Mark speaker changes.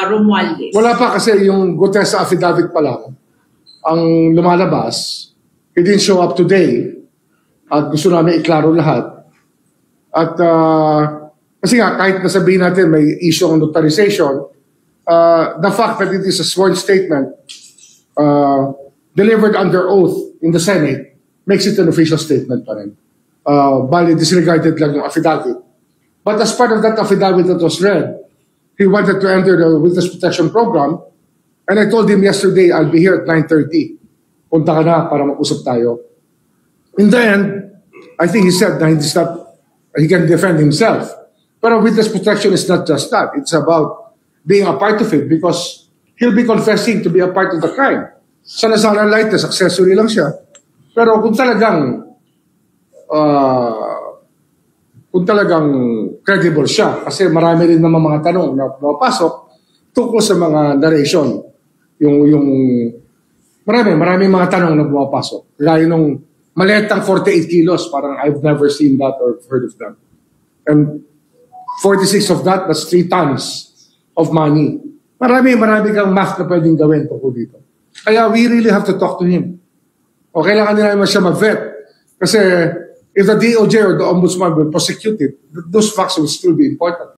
Speaker 1: Romualdez?
Speaker 2: Wala pa kasi yung Gutierrez affidavit pa lang ang lumalabas. He didn't show up today at gusto namin iklaro lahat. At kasi nga kahit nasabihin natin may issue ng notarization, the fact that it is a sworn statement delivered under oath in the Senate makes it an official statement pa rin. Bali, disregarded lang yung affidavit. But as part of that affidavit that was read, he wanted to enter the Witness Protection Program, and I told him yesterday, I'll be here at 9:30. Punta ka na para mag-usap tayo. In the end, I think he said that he can defend himself. Pero witness protection is not just that. It's about being a part of it because he'll be confessing to be a part of the crime. Sana lightness, accessory lang siya. Pero kung talagang credible siya, kasi marami rin naman mga tanong na pumapasok tungkol sa mga narration. Maraming mga tanong na pumapasok. Gaya nung maletang 48 kilos, parang I've never seen that or heard of that. And 46 of that, that's 3 tons of money. Marami kang math na pwedeng gawin tungkol dito. Kaya we really have to talk to him. O kailangan nila naman siya mag-vet. Kasi if the DOJ or the Ombudsman will prosecute it, those facts will still be important.